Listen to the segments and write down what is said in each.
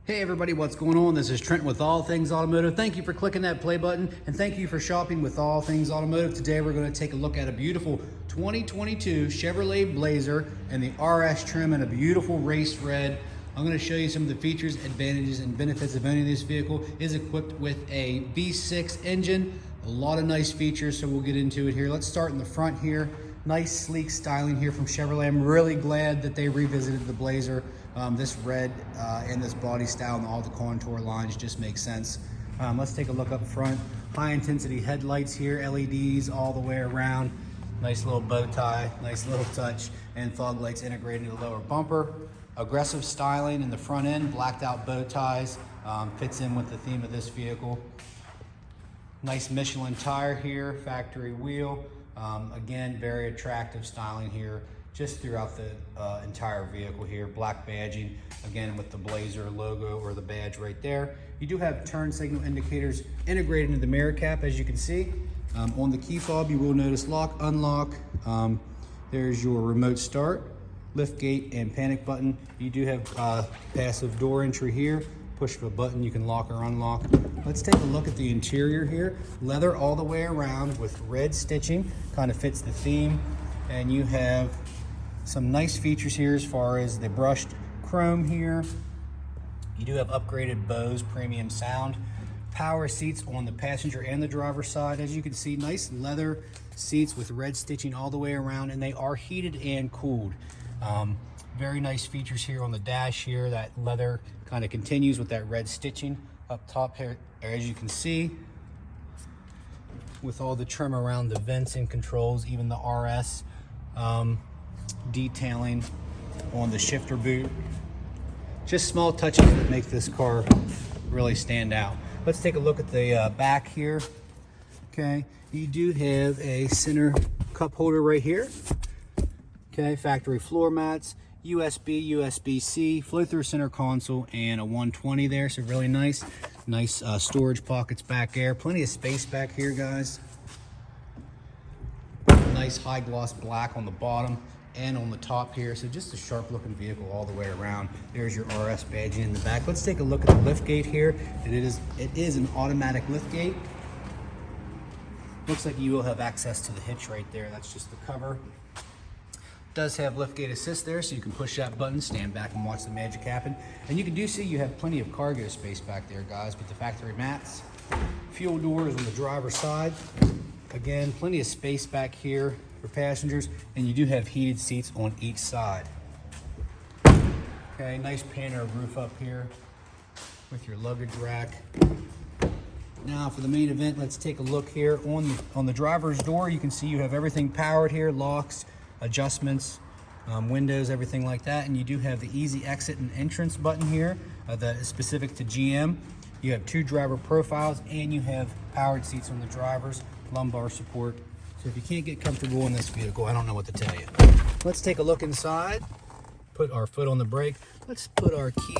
Hey everybody, what's going on? This is Trent with All Things Automotive. Thank you for clicking that play button and thank you for shopping with All Things Automotive. Today we're going to take a look at a beautiful 2022 Chevrolet Blazer and the RS trim in a beautiful race red. I'm going to show you some of the features, advantages, and benefits of owning this vehicle. It is equipped with a V6 engine, a lot of nice features, so we'll get into it here. Let's start in the front here. Nice sleek styling here from Chevrolet. I'm really glad that they revisited the Blazer. This red and this body style and all the contour lines just make sense. Let's take a look up front. High intensity headlights here, LEDs all the way around. Nice little bow tie, nice little touch, and fog lights integrated into the lower bumper. Aggressive styling in the front end, blacked out bow ties, fits in with the theme of this vehicle. Nice Michelin tire here, factory wheel. Again, very attractive styling here just throughout the entire vehicle here. Black badging, again with the Blazer logo or the badge right there. You do have turn signal indicators integrated into the mirror cap, as you can see. On the key fob, you will notice lock, unlock. There's your remote start, lift gate, and panic button. You do have passive door entry here. Push of a button, you can lock or unlock. Let's take a look at the interior here. Leather all the way around with red stitching, kind of fits the theme. And you have some nice features here as far as the brushed chrome here. You do have upgraded Bose premium sound. Power seats on the passenger and the driver's side. As you can see, nice leather seats with red stitching all the way around, and they are heated and cooled. Very nice features here on the dash here. That leather kind of continues with that red stitching up top here, as you can see, with all the trim around the vents and controls, even the RS detailing on the shifter boot. Just small touches that make this car really stand out. Let's take a look at the back here. Okay, you do have a center cup holder right here. Okay, factory floor mats, USB, USB-C, flow-through center console, and a 120 there, so really nice. Nice storage pockets back there. Plenty of space back here, guys. Nice high gloss black on the bottom and on the top here, so just a sharp looking vehicle all the way around. There's your RS badging in the back. Let's take a look at the lift gate here. It is an automatic lift gate. Looks like you will have access to the hitch right there. That's just the cover. Does have liftgate assist there, so you can push that button, stand back and watch the magic happen. And you can see you have plenty of cargo space back there, guys, with the factory mats. Fuel doors on the driver's side. Again, plenty of space back here for passengers, and you do have heated seats on each side. Okay, nice panoramic roof up here with your luggage rack. Now for the main event, let's take a look here on the driver's door. You can see you have everything powered here, locks, adjustments, windows, everything like that. And you do have the easy exit and entrance button here that is specific to GM. You have two driver profiles, and you have powered seats on the driver's, lumbar support. So if you can't get comfortable in this vehicle, I don't know what to tell you. Let's take a look inside. Put our foot on the brake. Let's put our key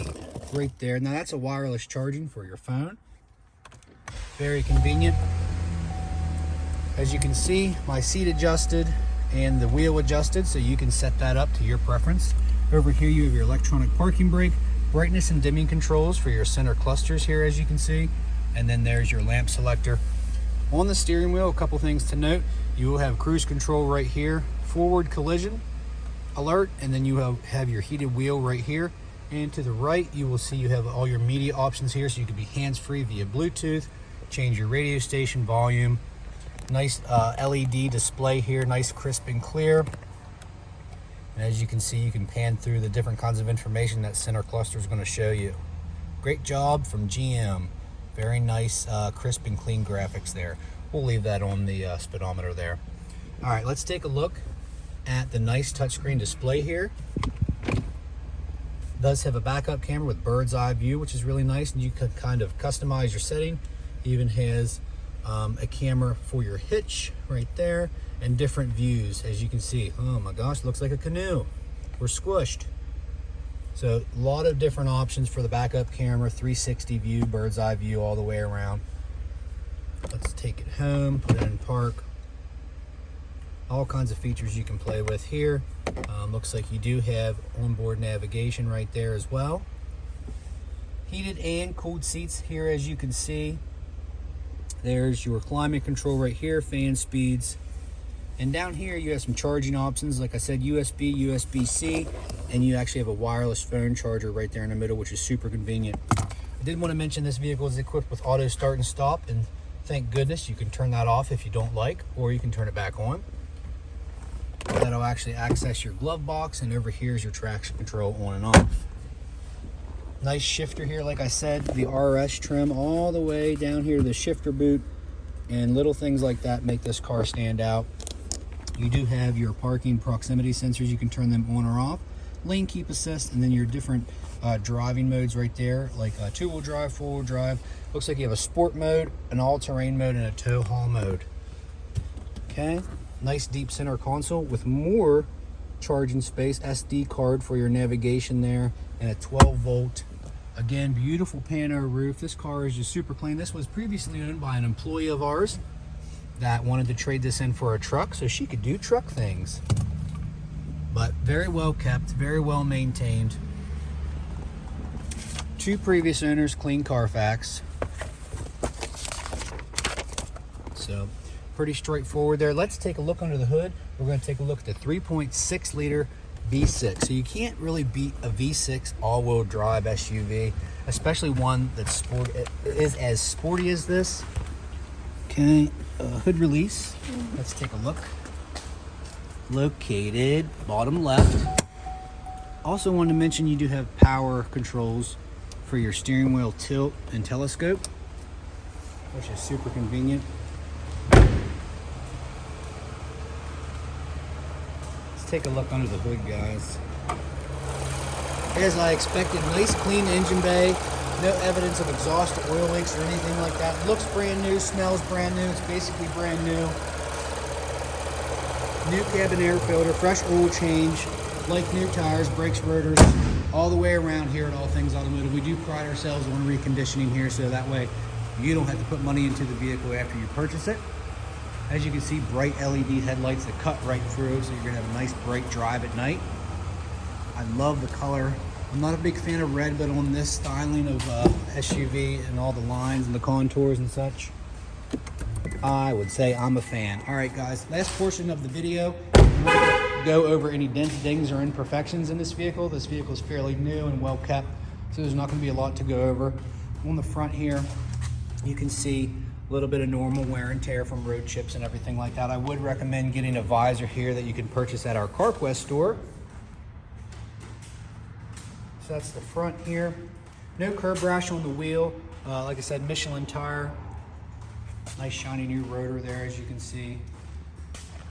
right there. Now that's a wireless charging for your phone. Very convenient. As you can see, my seat adjusted and the wheel adjusted, so you can set that up to your preference. Over here you have your electronic parking brake, brightness and dimming controls for your center clusters here, as you can see, and then there's your lamp selector. On the steering wheel, a couple things to note. You will have cruise control right here, forward collision alert, and then you have your heated wheel right here. And to the right, you will see you have all your media options here, so you can be hands-free via Bluetooth, change your radio station volume. Nice LED display here, nice crisp and clear. And as you can see, you can pan through the different kinds of information that center cluster is going to show you. Great job from GM. Very nice crisp and clean graphics there. We'll leave that on the speedometer there. All right, let's take a look at the nice touchscreen display here. It does have a backup camera with bird's eye view, which is really nice, and you can kind of customize your setting. It even has a camera for your hitch right there, and different views, as you can see. Oh my gosh, looks like a canoe. We're squished. So a lot of different options for the backup camera, 360 view, bird's eye view all the way around. Let's take it home, put it in park. All kinds of features you can play with here. Looks like you do have onboard navigation right there as well. Heated and cooled seats here, as you can see. There's your climate control right here, fan speeds. And down here you have some charging options. Like I said, USB, USB-C, and you actually have a wireless phone charger right there in the middle, which is super convenient. I did want to mention this vehicle is equipped with auto start and stop, and thank goodness you can turn that off if you don't like, or you can turn it back on. That'll actually access your glove box, and over here is your traction control on and off. Nice shifter here, like I said, the RS trim all the way down here to the shifter boot, and little things like that make this car stand out. You do have your parking proximity sensors. You can turn them on or off. Lane keep assist, and then your different driving modes right there, like two-wheel drive, four-wheel drive. Looks like you have a sport mode, an all-terrain mode, and a tow haul mode. Okay, nice deep center console with more charging space, SD card for your navigation there, and a 12-volt. Again, beautiful pano roof. This car is just super clean. This was previously owned by an employee of ours that wanted to trade this in for a truck so she could do truck things. But very well kept, very well maintained. Two previous owners, clean CARFAX. So pretty straightforward there. Let's take a look under the hood. We're going to take a look at the 3.6 liter V6. So you can't really beat a V6 all-wheel drive SUV, especially one that's is as sporty as this. Okay, hood release. Let's take a look. Located bottom left. Also wanted to mention you do have power controls for your steering wheel tilt and telescope, which is super convenient. Take a look under the hood, guys. As I expected, nice clean engine bay, no evidence of exhaust or oil leaks or anything like that. Looks brand new, smells brand new, it's basically brand new. New cabin air filter, fresh oil change, like new tires, brakes, rotors, all the way around here at All Things Automotive. We do pride ourselves on reconditioning here, so that way you don't have to put money into the vehicle after you purchase it. As you can see, bright LED headlights that cut right through, so you're gonna have a nice bright drive at night. I love the color. I'm not a big fan of red, but on this styling of SUV and all the lines and the contours and such, I would say I'm a fan. All right, guys, last portion of the video, we're gonna go over any dents, dings, or imperfections in this vehicle. This vehicle is fairly new and well kept, so there's not gonna be a lot to go over. On the front here, you can see a little bit of normal wear and tear from road chips and everything like that. I would recommend getting a visor here that you can purchase at our CarQuest store. So that's the front here. No curb rash on the wheel. Like I said, Michelin tire. Nice shiny new rotor there, as you can see.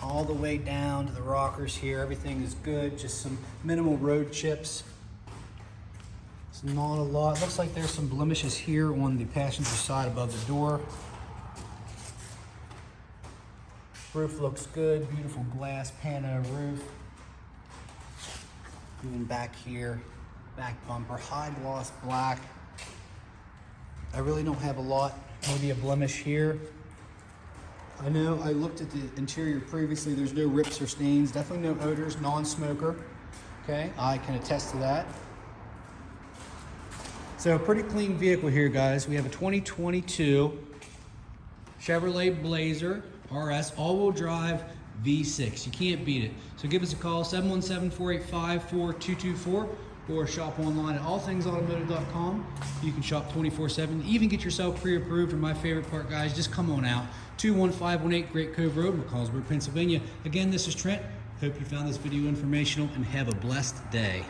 All the way down to the rockers here. Everything is good. Just some minimal road chips. It's not a lot. Looks like there's some blemishes here on the passenger side above the door. Roof looks good, beautiful glass pano roof. Moving back here, back bumper, high gloss black. I really don't have a lot, maybe a blemish here. I know I looked at the interior previously, there's no rips or stains, definitely no odors, non-smoker. Okay, I can attest to that. So a pretty clean vehicle here, guys. We have a 2022 Chevrolet Blazer RS all-wheel drive V6. You can't beat it. So give us a call, 717-485-4224, or shop online at allthingsautomotive.com. You can shop 24/7. Even get yourself pre-approved. And my favorite part, guys, just come on out. 21518 Great Cove Road, McCallsburg, Pennsylvania. Again, this is Trent. Hope you found this video informational and have a blessed day.